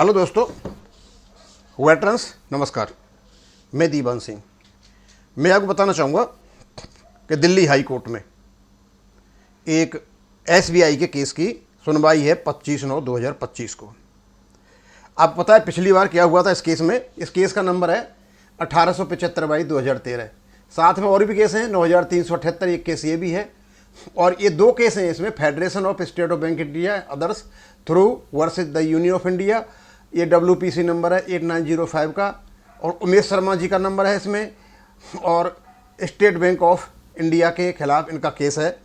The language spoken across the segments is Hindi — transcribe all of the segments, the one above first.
हेलो दोस्तों, वेटरन्स नमस्कार। मैं दीवान सिंह। मैं आपको बताना चाहूँगा कि दिल्ली हाई कोर्ट में एक एसबीआई के केस की सुनवाई है 25/9/2025 को। आपको पता है पिछली बार क्या हुआ था इस केस में। इस केस का नंबर है 1875/2013। साथ में और भी केस हैं 9378, एक केस ये भी है। और ये दो केस हैं इसमें, federation of state of bank India others through versus the union of India. ये WPC नंबर है 8905 का, और उमेश शर्मा जी का नंबर है इसमें, और स्टेट बैंक ऑफ इंडिया के खिलाफ इनका केस है।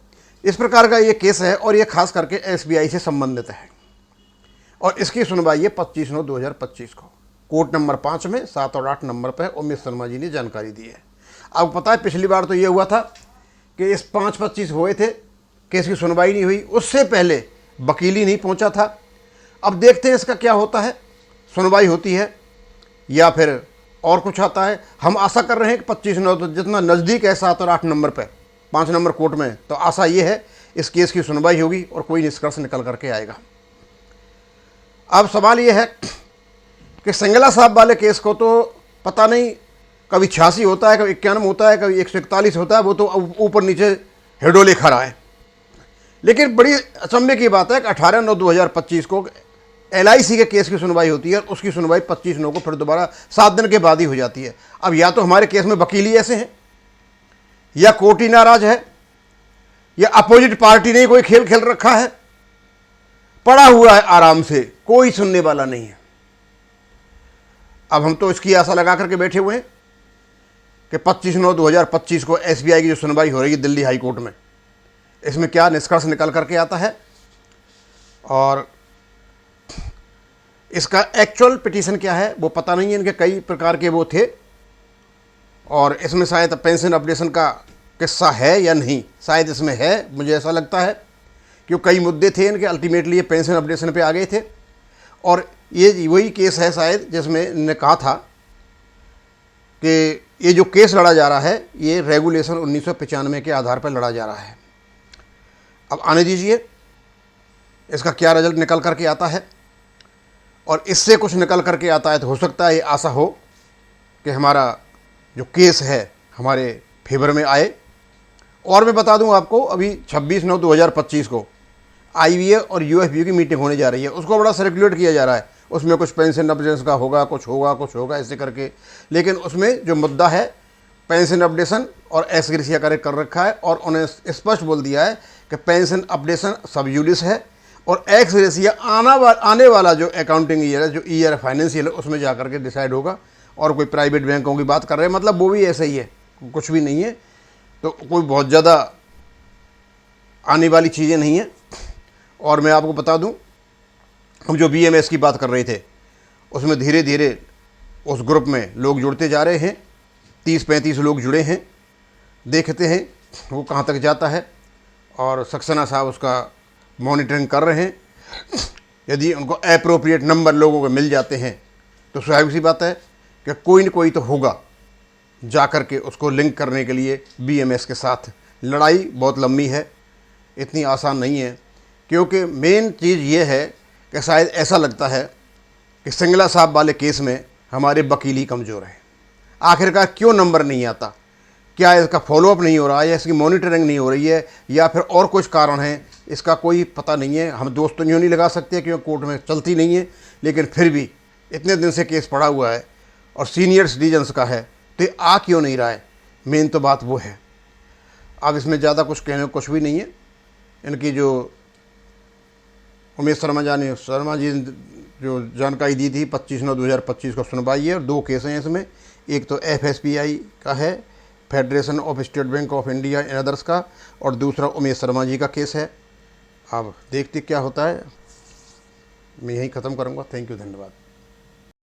इस प्रकार का ये केस है और ये खास करके SBI से संबंधित है। और इसकी सुनवाई है 25/9/2025 को कोर्ट नंबर 5 में 7 और 8 नंबर पर उमेश शर्मा जी ने जानकारी दी है। आपको पता है पिछली बार तो ये हुआ था कि इस 5/25 हुए थे, केस की सुनवाई नहीं हुई। उससे पहले वकील ही नहीं पहुंचा था। अब देखते हैं इसका क्या होता है, सुनवाई होती है या फिर और कुछ आता है। हम आशा कर रहे हैं कि 25/9 तो जितना नज़दीक है 7 और 8 नंबर पर 5 नंबर कोर्ट में, तो आशा ये है इस केस की सुनवाई होगी और कोई निष्कर्ष निकल करके आएगा। अब सवाल ये है कि सिंगला साहब वाले केस को तो पता नहीं, कभी 86 होता है, कभी 91 होता है, कभी 141 होता है, वो तो ऊपर नीचे हेडोले खड़ा है। लेकिन बड़ी अचंभे की बात है कि 18/9/2025 को LIC के केस की सुनवाई होती है और उसकी सुनवाई 25/9 को फिर दोबारा 7 दिन के बाद ही हो जाती है। अब या तो हमारे केस में वकील ही ऐसे हैं, या कोर्ट ही नाराज है, या अपोजिट पार्टी ने कोई खेल खेल रखा है। पड़ा हुआ है आराम से, कोई सुनने वाला नहीं है। अब हम तो इसकी आशा लगा करके बैठे हुए हैं कि 25/9/2025 को SBI की जो सुनवाई हो रही है दिल्ली हाई कोर्ट में, इसमें क्या निष्कर्ष निकल करके आता है और इसका एक्चुअल पिटीशन क्या है वो पता नहीं है। इनके कई प्रकार के वो थे और इसमें शायद पेंशन अपडेशन का किस्सा है या नहीं, शायद इसमें है, मुझे ऐसा लगता है, क्योंकि कई मुद्दे थे इनके, अल्टीमेटली ये पेंशन अपडेशन पे आ गए थे। और ये वही केस है शायद जिसमें इन्होंने कहा था कि ये जो केस लड़ा जा रहा है ये रेगुलेशन 1995 के आधार पर लड़ा जा रहा है। अब आने दीजिए इसका क्या रिजल्ट निकल करके आता है, और इससे कुछ निकल करके आता है तो हो सकता है ये आशा हो कि हमारा जो केस है हमारे फेवर में आए। और मैं बता दूं आपको, अभी 26/9/2025 को IBA और UFB की मीटिंग होने जा रही है। उसको बड़ा सर्कुलेट किया जा रहा है, उसमें कुछ पेंशन अपडेशन का होगा, कुछ होगा ऐसे करके। लेकिन उसमें जो मुद्दा है पेंशन अपडेशन और एक्स ग्रेशिया कर रखा है, और उन्हें स्पष्ट बोल दिया है कि पेंशन अपडेशन सब जुडिस है और एक्स ग्रेशिया आने वाला जो अकाउंटिंग ईयर है, जो ईयर है फाइनेंशियल, उसमें जा करके डिसाइड होगा। और कोई प्राइवेट बैंकों की बात कर रहे हैं, मतलब वो भी ऐसे ही है, कुछ भी नहीं है, तो कोई बहुत ज़्यादा आने वाली चीज़ें नहीं है। और मैं आपको बता दूं, हम जो BMS की बात कर रहे थे उसमें धीरे धीरे उस ग्रुप में लोग जुड़ते जा रहे हैं। 30-35 लोग जुड़े हैं, देखते हैं वो कहाँ तक जाता है। और सक्सेना साहब उसका मॉनिटरिंग कर रहे हैं। यदि उनको अप्रोप्रिएट नंबर लोगों को मिल जाते हैं तो स्वाभाविक सी बात है कि कोई न कोई तो होगा जा कर के उसको लिंक करने के लिए BMS के साथ। लड़ाई बहुत लंबी है, इतनी आसान नहीं है, क्योंकि मेन चीज़ ये है कि शायद ऐसा लगता है कि सिंगला साहब वाले केस में हमारे वकील ही कमज़ोर हैं। आखिरकार क्यों नंबर नहीं आता, क्या इसका फॉलोअप नहीं हो रहा है, या इसकी मॉनिटरिंग नहीं हो रही है, या फिर और कुछ कारण है, इसका कोई पता नहीं है। हम दोस्त तो यूँ नहीं लगा सकते क्योंकि कोर्ट में चलती नहीं है, लेकिन फिर भी इतने दिन से केस पड़ा हुआ है और सीनियर सिटीजन्स का है, तो ये आ क्यों नहीं रहा है, मेन तो बात वो है। अब इसमें ज़्यादा कुछ कहने को कुछ भी नहीं है। इनकी जो उमेश शर्मा जी जो जानकारी दी थी 25/9/2025 को सुनवाई है, और दो केस हैं इसमें। एक तो FSBI का है, federation of state bank of India and others का, और दूसरा उमेश शर्मा जी का केस है। अब देखते क्या होता है। मैं यहीं ख़त्म करूँगा। थैंक यू, धन्यवाद।